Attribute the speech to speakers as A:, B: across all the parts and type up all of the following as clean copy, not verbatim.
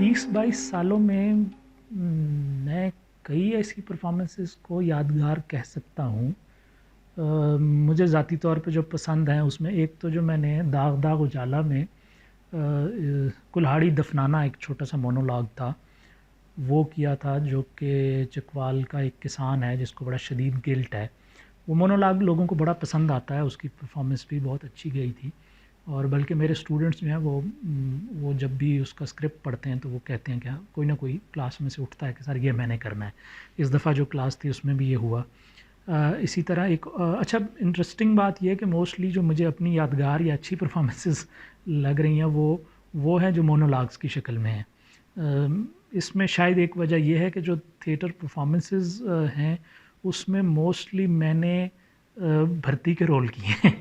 A: 20-22 सालों में मैं कई ऐसी परफ़ॉर्मेंसेस को यादगार कह सकता हूँ। मुझे ज़ाती तौर पे जो पसंद हैं उसमें एक तो जो मैंने दाग दाग उजाला में कुल्हाड़ी दफ़नाना एक छोटा-सा मोनोलॉग था, वो किया था जो कि चकवाल का एक किसान है जिसको बड़ा शदीद गिल्ट है। वो मोनोलॉग लोगों को बड़ा पसंद आता है, उसकी परफ़ॉर्मेंस भी बहुत अच्छी गई थी। और बल्कि मेरे स्टूडेंट्स जो हैं वो जब भी उसका स्क्रिप्ट पढ़ते हैं तो वो कहते हैं कि हाँ, कोई ना कोई क्लास में से उठता है कि सर ये मैंने करना है। इस दफ़ा जो क्लास थी उसमें भी ये हुआ। इसी तरह एक अच्छा इंटरेस्टिंग बात ये है कि मोस्टली जो मुझे अपनी यादगार या अच्छी परफॉर्मेंसेस लग रही हैं वो हैं जो मोनोलॉग्स की शक्ल में हैं। इसमें शायद एक वजह ये है कि जो थिएटर परफॉर्मेंसेस हैं उसमें मोस्टली मैंने भर्ती के रोल किए हैं।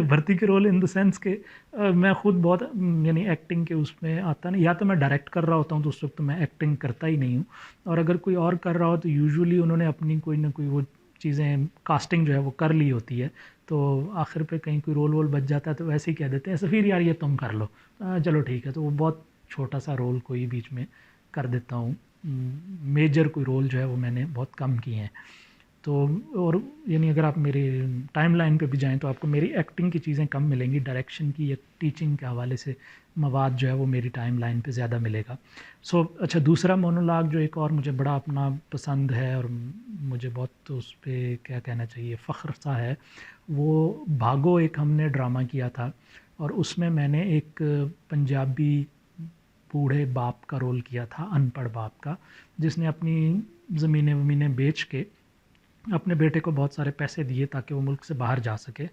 A: भर्ती के रोल इन द सेंस कि मैं खुद बहुत यानी एक्टिंग के उसमें आता नहीं, या तो मैं डायरेक्ट कर रहा होता हूँ तो उस वक्त तो मैं एक्टिंग करता ही नहीं हूँ, और अगर कोई और कर रहा हो तो यूजुअली उन्होंने अपनी कोई ना कोई वो चीज़ें कास्टिंग जो है वो कर ली होती है, तो आखिर पे कहीं कोई रोल वोल बच जाता है तो वैसे ही कह देते हैं सफ़ीर यार ये तुम कर लो। चलो ठीक है, तो वो बहुत छोटा सा रोल कोई बीच में कर देता हूँ। मेजर कोई रोल जो है वो मैंने बहुत कम किए हैं। तो और यानी अगर आप मेरे टाइमलाइन पे भी जाएँ तो आपको मेरी एक्टिंग की चीज़ें कम मिलेंगी, डायरेक्शन की या टीचिंग के हवाले से मवाद जो है वो मेरी टाइमलाइन पे ज़्यादा मिलेगा। अच्छा, दूसरा मोनोलॉग जो एक और मुझे बड़ा अपना पसंद है और मुझे बहुत उस पे क्या कहना चाहिए फ़ख्र सा है, वो भागो एक हमने ड्रामा किया था और उसमें मैंने एक पंजाबी बूढ़े बाप का रोल किया था, अनपढ़ बाप का, जिसने अपनी ज़मीनें-वमीनें बेच के अपने बेटे को बहुत सारे पैसे दिए ताकि वो मुल्क से बाहर जा सके,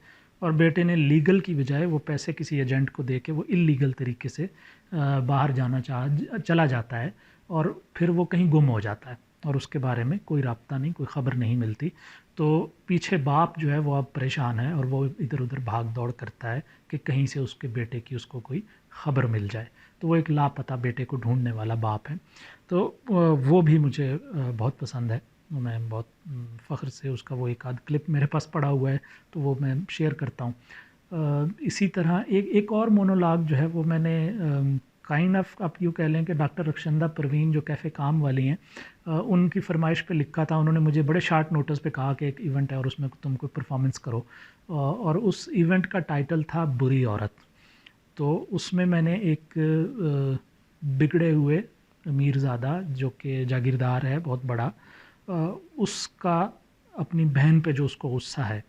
A: और बेटे ने लीगल की बजाय वो पैसे किसी एजेंट को दे के वो इल्लीगल तरीके से बाहर चला जाता है और फिर वो कहीं गुम हो जाता है और उसके बारे में कोई राब्ता नहीं, कोई ख़बर नहीं मिलती। तो पीछे बाप जो है वो अब परेशान है और वो इधर-उधर भाग दौड़ करता है कि कहीं से उसके बेटे की उसको कोई ख़बर मिल जाए। तो वो एक लापता बेटे को ढूँढने वाला बाप है। तो वो भी मुझे बहुत पसंद है। मैं बहुत फ़ख्र से उसका वो एक आध क्लिप मेरे पास पड़ा हुआ है, तो वो मैं शेयर करता हूँ। इसी तरह एक एक और मोनोलॉग जो है वो मैंने काइंड ऑफ आप यूँ कह लें कि डॉक्टर रक्षंदा परवीन जो कैफ़े काम वाली हैं, उनकी फ़रमाइश पे लिखा था। उन्होंने मुझे बड़े शार्ट नोटिस पे कहा कि एक इवेंट है और उसमें तुम कोई परफॉर्मेंस करो, और उस इवेंट का टाइटल था बुरी औरत। तो उसमें मैंने एक बिगड़े हुए मीरज़ादा जो कि जागीरदार है बहुत बड़ा, उसका अपनी बहन पे जो उसको गुस्सा है,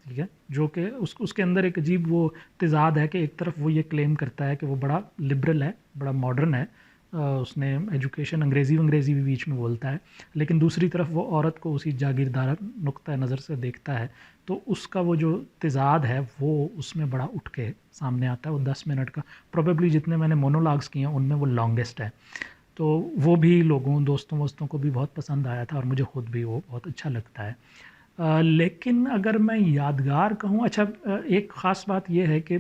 A: ठीक है? जो कि उसके अंदर एक अजीब वो तेज़ाद है कि एक तरफ वो ये क्लेम करता है कि वो बड़ा लिबरल है, बड़ा मॉडर्न है, उसने एजुकेशन अंग्रेज़ी भी बीच में बोलता है, लेकिन दूसरी तरफ वो औरत को उसी जागीरदार नुक्ता नज़र से देखता है। तो उसका वो जो तेज़ाद है वो उसमें बड़ा उठ के सामने आता है। वो 10 मिनट का, प्रोबेबली जितने मैंने मोनोलॉग्स किए हैं उनमें वो लॉन्गेस्ट है। तो वो भी लोगों दोस्तों-वोस्तों को भी बहुत पसंद आया था और मुझे खुद भी वो बहुत अच्छा लगता है। लेकिन अगर मैं यादगार कहूँ, अच्छा, एक ख़ास बात ये है कि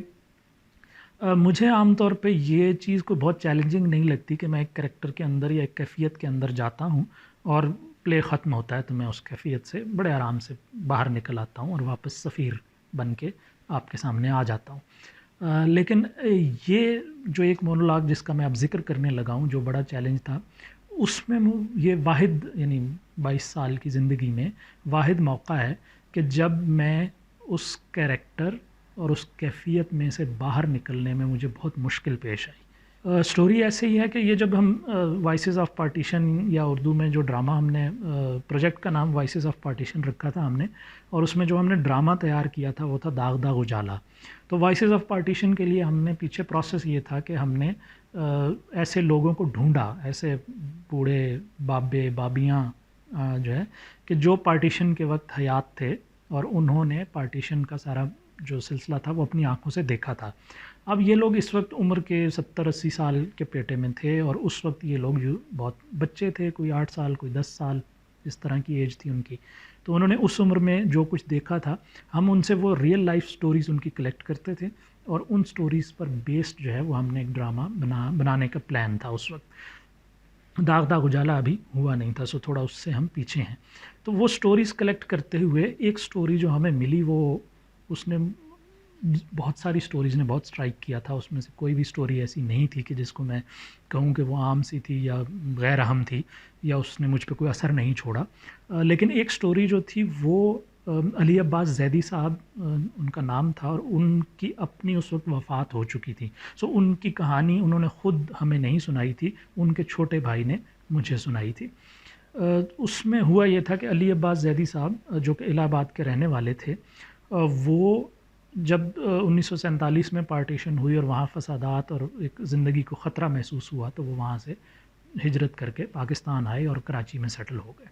A: मुझे आम तौर पे ये चीज़ कोई बहुत चैलेंजिंग नहीं लगती कि मैं एक कैरेक्टर के अंदर या एक कैफ़ियत के अंदर जाता हूँ और प्ले ख़त्म होता है तो मैं उस कैफ़ियत से बड़े आराम से बाहर निकल आता हूँ और वापस सफ़ीर बन के आपके सामने आ जाता हूँ। लेकिन ये जो एक मोनोलॉग जिसका मैं अब ज़िक्र करने लगा हूँ जो बड़ा चैलेंज था, उसमें ये वाहिद यानी 22 साल की ज़िंदगी में वाहिद मौका है कि जब मैं उस कैरेक्टर और उस कैफ़ियत में से बाहर निकलने में मुझे बहुत मुश्किल पेश आई। स्टोरी ऐसे ही है कि ये जब हम वॉइसेस ऑफ पार्टीशन, या उर्दू में जो ड्रामा हमने प्रोजेक्ट का नाम वॉइसेस ऑफ पार्टीशन रखा था हमने, और उसमें जो हमने ड्रामा तैयार किया था वो था दाग दाग उजाला। तो वॉइसेस ऑफ पार्टीशन के लिए हमने पीछे प्रोसेस ये था कि हमने ऐसे लोगों को ढूंढा, ऐसे बूढ़े बाबे बाबियाँ जो है कि जो पार्टीशन के वक्त हयात थे और उन्होंने पार्टीशन का सारा जो सिलसिला था वो अपनी आँखों से देखा था। अब ये लोग इस वक्त उम्र के 70-80 साल के पेटे में थे और उस वक्त ये लोग जो बहुत बच्चे थे, कोई 8 साल, कोई 10 साल, इस तरह की एज थी उनकी। तो उन्होंने उस उम्र में जो कुछ देखा था, हम उनसे वो रियल लाइफ स्टोरीज़ उनकी कलेक्ट करते थे और उन स्टोरीज़ पर बेस्ड जो है वो हमने एक ड्रामा बनाने का प्लान था उस वक्त। दाग दाग उजाला अभी हुआ नहीं था, सो थोड़ा उससे हम पीछे हैं। तो वो स्टोरीज़ कलेक्ट करते हुए एक स्टोरी जो हमें मिली वो उसने बहुत सारी स्टोरीज़ ने बहुत स्ट्राइक किया था, उसमें से कोई भी स्टोरी ऐसी नहीं थी कि जिसको मैं कहूँ कि वो आम सी थी या गैर अहम थी या उसने मुझ पे कोई असर नहीं छोड़ा। लेकिन एक स्टोरी जो थी वो अली अब्बास ज़ैदी साहब उनका नाम था, और उनकी अपनी उस वक़्त वफ़ात हो चुकी थी। सो उनकी कहानी उन्होंने ख़ुद हमें नहीं सुनाई थी, उनके छोटे भाई ने मुझे सुनाई थी। उसमें हुआ ये था कि अली अब्बास ज़ैदी साहब जो कि इलाहाबाद के रहने वाले थे, वो जब 1947 में पार्टीशन हुई और वहाँ फसादात और एक ज़िंदगी को ख़तरा महसूस हुआ, तो वो वहाँ से हिजरत करके पाकिस्तान आए और कराची में सेटल हो गए।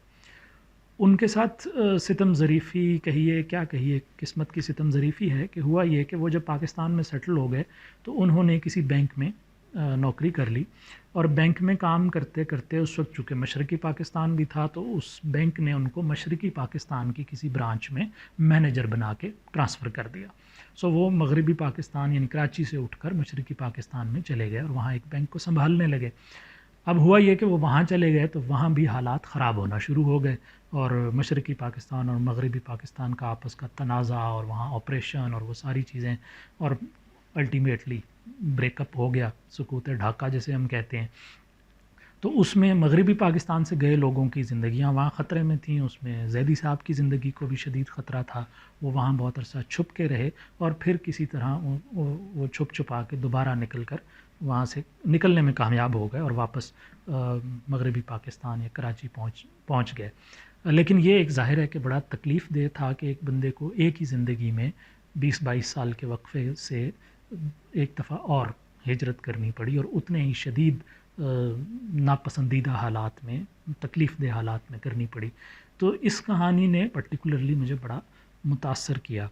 A: उनके साथ सितम ज़रीफ़ी कहिए, क्या कहिए, किस्मत की सितम ज़रीफ़ी है कि हुआ ये कि वो जब पाकिस्तान में सेटल हो गए तो उन्होंने किसी बैंक में नौकरी कर ली, और बैंक में काम करते करते उस वक्त चूँकि मशरक़ी पाकिस्तान भी था, तो उस बैंक ने उनको मशरक़ी पाकिस्तान की किसी ब्रांच में मैनेजर बना के ट्रांसफ़र कर दिया। सो वो मगरबी पाकिस्तान यानी कराची से उठकर मशरक़ी पाकिस्तान में चले गए और वहाँ एक बैंक को संभालने लगे। अब हुआ ये कि वो वहाँ चले गए तो वहाँ भी हालात ख़राब होना शुरू हो गए, और मशरक़ी पाकिस्तान और मगरबी पाकिस्तान का आपस का तनाज़ा और वहाँ ऑपरेशन और वो सारी चीज़ें, और अल्टीमेटली ब्रेकअप हो गया, सुकूत ढाका जिसे हम कहते हैं। तो उसमें मगरबी पाकिस्तान से गए लोगों की ज़िंदगियाँ वहाँ ख़तरे में थीं, उसमें ज़ैदी साहब की ज़िंदगी को भी शदीद ख़तरा था। वो वहाँ बहुत अरसा छुप के रहे और फिर किसी तरह वो छुप छुपा के दोबारा निकल कर वहाँ से निकलने में कामयाब हो गए और वापस मगरबी पाकिस्तान या कराची पहुँच गए। लेकिन ये एक ज़ाहिर है कि बड़ा तकलीफ़ देह था कि एक बंदे को एक ही ज़िंदगी में 20-22 साल के वक्फ़े से एक दफ़ा और हिजरत करनी पड़ी, और उतने ही शदीद नापसंदीदा हालात में, तकलीफ़ देह हालात में करनी पड़ी। तो इस कहानी ने पर्टिकुलरली मुझे बड़ा मुतासर किया।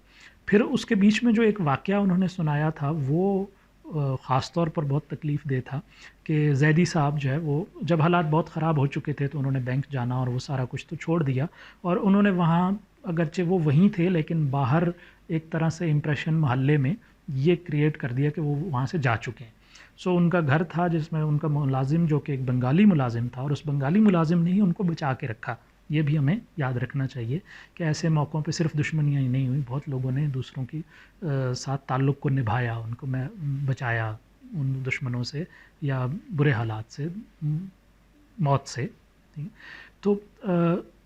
A: फिर उसके बीच में जो एक वाक़या उन्होंने सुनाया था वो ख़ास तौर पर बहुत तकलीफ़ देह था कि ज़ैदी साहब जो है वो जब हालात बहुत ख़राब हो चुके थे तो उन्होंने बैंक जाना और वो सारा कुछ तो छोड़ दिया, और उन्होंने वहाँ अगरचे वो वहीं थे लेकिन बाहर एक तरह से इम्प्रेशन मोहल्ले में ये क्रिएट कर दिया कि वो वहाँ से जा चुके हैं। सो उनका घर था जिसमें उनका मुलाजिम जो कि एक बंगाली मुलाजिम था, और उस बंगाली मुलाजिम ने ही उनको बचा के रखा। ये भी हमें याद रखना चाहिए कि ऐसे मौक़ों पे सिर्फ़ दुश्मनियाँ ही नहीं हुई, बहुत लोगों ने दूसरों की साथ ताल्लुक़ को निभाया, उनको बचाया उन दुश्मनों से या बुरे हालात से, मौत से। ठीक। तो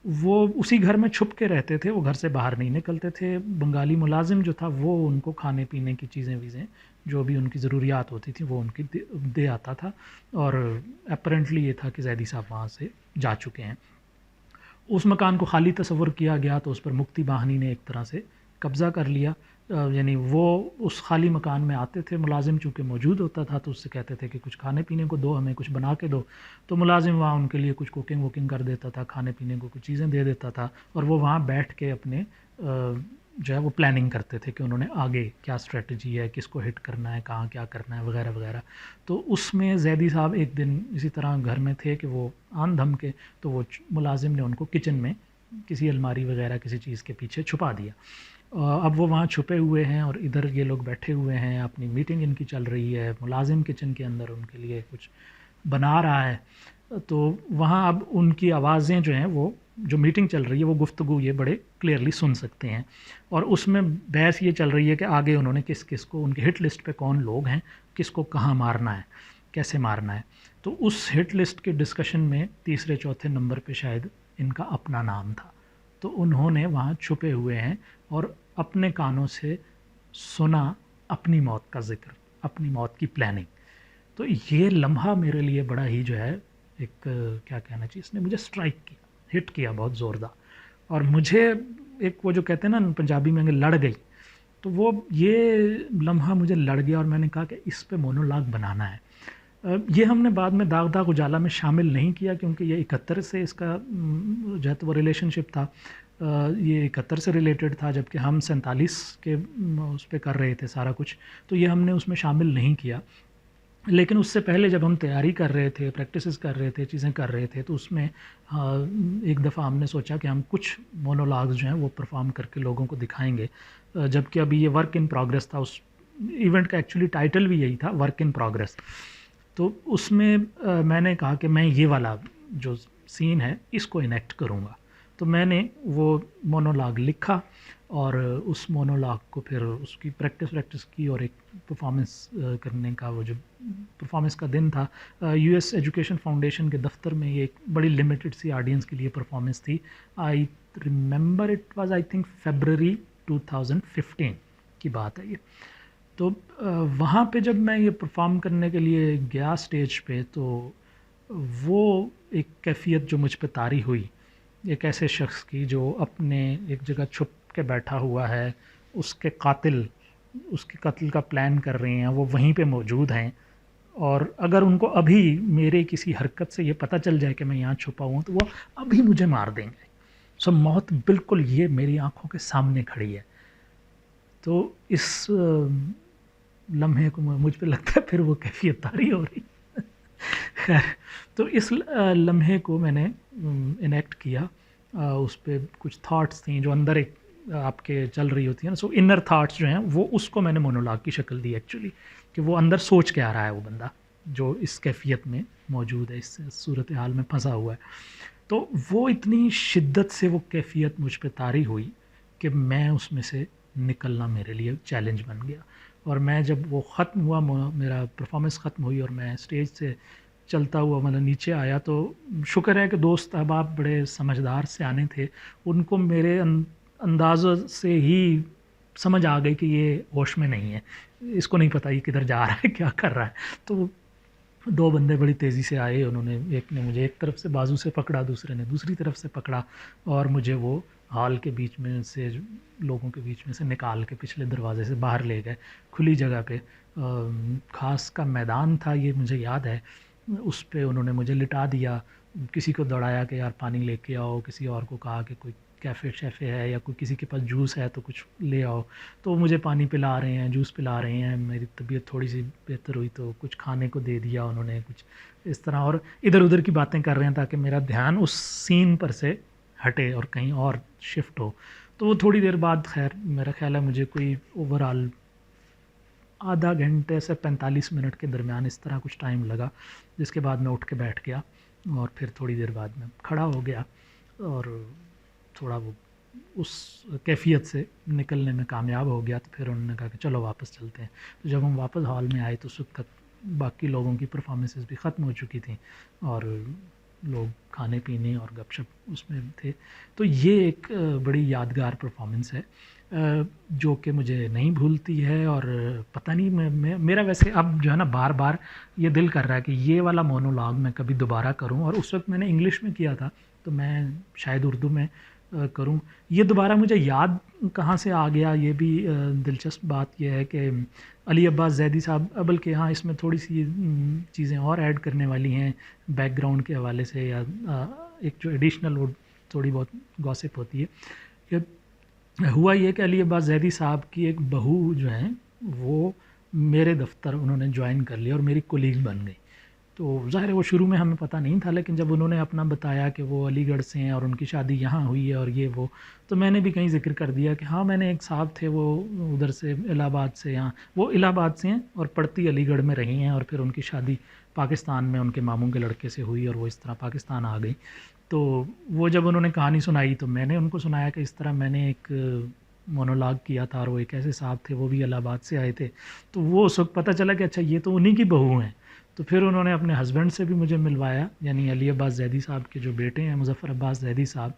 A: वो उसी घर में छुप के रहते थे, वो घर से बाहर नहीं निकलते थे। बंगाली मुलाजिम जो था वो उनको खाने-पीने की चीज़ें-वीज़ें जो भी उनकी ज़रूरियात होती थी वो उनकी दे आता था, और अपैरेंटली ये था कि ज़ैदी साहब वहाँ से जा चुके हैं। उस मकान को खाली तस्वुर किया गया तो उस पर मुक्ति बाहिनी ने एक तरह से कब्ज़ा कर लिया। यानी वो उस खाली मकान में आते थे, मुलाजिम चूँकि मौजूद होता था तो उससे कहते थे कि कुछ खाने-पीने को दो, हमें कुछ बना के दो। तो मुलाजिम वहाँ उनके लिए कुछ कुकिंग-वुकिंग कर देता था, खाने-पीने को कुछ चीज़ें दे देता था, और वो वहाँ बैठ के अपने जो है वो प्लानिंग करते थे कि उन्होंने आगे क्या स्ट्रैटेजी है, किसको हिट करना है, कहाँ क्या करना है, वगैरह वगैरह। तो उसमें ज़ैदी साहब एक दिन इसी तरह घर में थे कि वो आन-धम के, तो वो मुलाजिम ने उनको किचन में किसी अलमारी वगैरह किसी चीज़ के पीछे छुपा दिया। अब वो वहाँ छुपे हुए हैं और इधर ये लोग बैठे हुए हैं, अपनी मीटिंग इनकी चल रही है, मुलाजिम किचन के अंदर उनके लिए कुछ बना रहा है। तो वहाँ अब उनकी आवाज़ें जो हैं वो, जो मीटिंग चल रही है वो गुफ्तगू ये बड़े क्लियरली सुन सकते हैं, और उसमें बहस ये चल रही है कि आगे उन्होंने किस-किस को, उनकी हिट लिस्ट पे कौन लोग हैं, किसको कहाँ मारना है, कैसे मारना है। तो उस हिट लिस्ट के डिस्कशन में तीसरे-चौथे नंबर पे शायद इनका अपना नाम था। तो उन्होंने वहाँ छुपे हुए हैं और अपने कानों से सुना अपनी मौत का ज़िक्र, अपनी मौत की प्लानिंग। तो ये लम्हा मेरे लिए बड़ा ही जो है एक क्या कहना चाहिए, इसने मुझे स्ट्राइक किया, हिट किया बहुत ज़ोरदार, और मुझे एक वो जो कहते हैं ना पंजाबी में लड़ गई, तो वो ये लम्हा मुझे लड़ गया और मैंने कहा कि इस पे मोनोलॉग बनाना है। ये हमने बाद में दाग दाग उजाला में शामिल नहीं किया क्योंकि ये 71 से इसका जो है तो वो रिलेशनशिप था, ये 71 से रिलेटेड था, जबकि हम 47 के उस पे कर रहे थे सारा कुछ, तो ये हमने उसमें शामिल नहीं किया। लेकिन उससे पहले जब हम तैयारी कर रहे थे, प्रैक्टिसेस कर रहे थे, चीज़ें कर रहे थे, तो उसमें एक दफ़ा हमने सोचा कि हम कुछ मोनोलॉग्स जो हैं वो परफ़ॉर्म करके लोगों को दिखाएँगे। जबकि अभी ये वर्क इन प्रोग्रेस था, उस इवेंट का एक्चुअली टाइटल भी यही था, वर्क इन प्रोग्रेस। तो उसमें मैंने कहा कि मैं ये वाला जो सीन है इसको इनेक्ट करूँगा। तो मैंने वो मोनोलॉग लिखा और उस मोनोलॉग को फिर उसकी प्रैक्टिस की और एक परफॉर्मेंस करने का, वो जो परफॉर्मेंस का दिन था, यूएस एजुकेशन फाउंडेशन के दफ्तर में, ये एक बड़ी लिमिटेड सी ऑडियंस के लिए परफॉर्मेंस थी। I remember it was I think February 2015 की बात है ये। तो वहाँ पे जब मैं ये परफॉर्म करने के लिए गया स्टेज पे, तो वो एक कैफियत जो मुझ पे तारी हुई, एक ऐसे शख्स की जो अपने एक जगह छुप के बैठा हुआ है, उसके कातिल उसके कत्ल का प्लान कर रहे हैं, वो वहीं पे मौजूद हैं, और अगर उनको अभी मेरे किसी हरकत से ये पता चल जाए कि मैं यहाँ छुपा हुआ हूँ, तो वो अभी मुझे मार देंगे। सो मौत बिल्कुल ये मेरी आंखों के सामने खड़ी है। तो इस लम्हे को मुझ पे लगता है फिर वो कैफियत तारी हो रही। खैर, तो इस लम्हे को मैंने इनेक्ट किया। उस पे कुछ थॉट्स थी जो अंदर एक आपके चल रही होती है ना, सो इनर थॉट्स जो हैं, वो उसको मैंने मोनोलॉग की शक्ल दी एक्चुअली, कि वो अंदर सोच के आ रहा है वो बंदा जो इस कैफियत में मौजूद है, इस सूरत हाल में फंसा हुआ है। तो वो इतनी शिद्दत से वो कैफियत मुझ पे तारी हुई कि मैं उसमें से निकलना मेरे लिए चैलेंज बन गया। और मैं जब वो ख़त्म हुआ, मेरा परफॉर्मेंस ख़त्म हुई और मैं स्टेज से चलता हुआ मतलब नीचे आया, तो शुक्र है कि दोस्त अहबाब बड़े समझदार से आने थे, उनको मेरे अंदाज़ों से ही समझ आ गई कि ये होश में नहीं है, इसको नहीं पता ये किधर जा रहा है, क्या कर रहा है। तो दो बंदे बड़ी तेज़ी से आए, उन्होंने, एक ने मुझे एक तरफ से बाजू से पकड़ा, दूसरे ने दूसरी तरफ से पकड़ा, और मुझे वो हॉल के बीच में से, लोगों के बीच में से निकाल के पिछले दरवाजे से बाहर ले गए, खुली जगह पे। घास का मैदान था, ये मुझे याद है। उस पे उन्होंने मुझे लिटा दिया, किसी को दौड़ाया कि यार पानी लेके आओ, किसी और को कहा कि कोई कैफ़े शैफ़े है या कोई किसी के पास जूस है तो कुछ ले आओ। तो मुझे पानी पिला रहे हैं, जूस पिला रहे हैं, मेरी तबीयत थोड़ी-सी बेहतर हुई तो कुछ खाने को दे दिया उन्होंने, कुछ इस तरह, और इधर-उधर की बातें कर रहे हैं ताकि मेरा ध्यान उस सीन पर से हटे और कहीं और शिफ्ट हो। तो वो थोड़ी देर बाद, ख़ैर मेरा ख़्याल है मुझे कोई ओवरऑल आधा घंटे से 45 मिनट के दरमियान इस तरह कुछ टाइम लगा, जिसके बाद मैं उठ के बैठ गया और फिर थोड़ी देर बाद मैं खड़ा हो गया और थोड़ा वो उस कैफियत से निकलने में कामयाब हो गया। तो फिर उन्होंने कहा कि चलो वापस चलते हैं। तो जब हम वापस हॉल में आए तो उस वक्त तक बाकी लोगों की परफॉर्मेंसेस भी ख़त्म हो चुकी थी और लोग खाने पीने और गपशप उसमें थे। तो ये एक बड़ी यादगार परफॉर्मेंस है जो कि मुझे नहीं भूलती है। और पता नहीं, मैं मेरा वैसे अब जो है ना, बार बार ये दिल कर रहा है कि ये वाला मोनोलॉग मैं कभी दोबारा करूं। और उस वक्त मैंने इंग्लिश में किया था, तो मैं शायद उर्दू में करूं। ये दोबारा मुझे याद कहाँ से आ गया, ये भी दिलचस्प बात यह है कि अली अब्बास ज़ैदी साहब, बल्कि हाँ, इसमें थोड़ी सी चीज़ें और ऐड करने वाली हैं बैकग्राउंड के हवाले से, या एक जो एडिशनल वो थोड़ी बहुत गॉसिप होती है। कि हुआ ये कि अली अब्बास ज़ैदी साहब की एक बहू जो है, वो मेरे दफ़्तर उन्होंने ज्वाइन कर लिया और मेरी कोलीग बन गई। तो ज़ाहिर है वो शुरू में हमें पता नहीं था, लेकिन जब उन्होंने अपना बताया कि वो अलीगढ़ से हैं और उनकी शादी यहाँ हुई है और ये वो, तो मैंने भी कहीं ज़िक्र कर दिया कि हाँ, मैंने एक साहब थे वो उधर से इलाहाबाद से, यहाँ वो इलाहाबाद से हैं और पढ़ती अलीगढ़ में रही हैं, और फिर उनकी शादी पाकिस्तान में उनके मामू के लड़के से हुई और वो इस तरह पाकिस्तान आ गई। तो वो जब उन्होंने कहानी सुनाई तो मैंने उनको सुनाया कि इस तरह मैंने एक मोनोलॉग किया था और वो एक ऐसे साहब थे, वो भी इलाहाबाद से आए थे। तो वो उस वक्त पता चला कि अच्छा, ये तो उन्हीं की बहू हैं। तो फिर उन्होंने अपने हस्बैंड से भी मुझे मिलवाया, यानी अली अब्बास ज़ैदी साहब के जो बेटे हैं, मुज़फ़्फ़र अब्बास ज़ैदी साहब।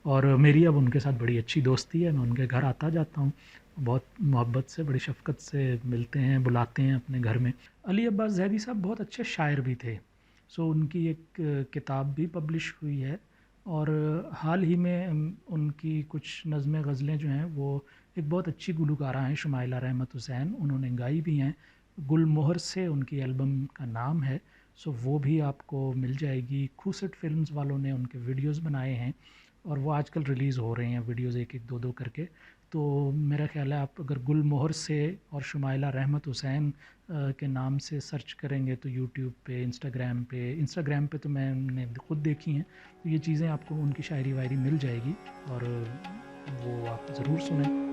A: और मेरी अब उनके साथ बड़ी अच्छी दोस्ती है, मैं उनके घर आता जाता हूँ, बहुत मोहब्बत से, बड़ी शफ़क़त से मिलते हैं, बुलाते हैं अपने घर में। अली अब्बास ज़ैदी साहब बहुत अच्छे शायर भी थे। सो उनकी एक किताब भी पब्लिश हुई है, और हाल ही में उनकी कुछ नज़्में ग़ज़लें जो हैं, वो एक बहुत अच्छी गुलकारा हैं, शुमाइला रहमत हुसैन, उन्होंने गाई भी हैं। गुलमोहर से उनकी एल्बम का नाम है। सो वो भी आपको मिल जाएगी। खूसट फ़िल्म्स वालों ने उनके वीडियोज़ बनाए हैं और वो आजकल रिलीज़ हो रहे हैं वीडियोज़, एक एक दो दो करके। तो मेरा ख़्याल है आप अगर गुलमोहर से और शुमाइला रहमत हुसैन के नाम से सर्च करेंगे तो यूट्यूब पे, इंस्टाग्राम पे तो मैंने खुद देखी हैं। तो ये चीज़ें आपको, उनकी शायरी वायरी मिल जाएगी और वो आप ज़रूर सुनें।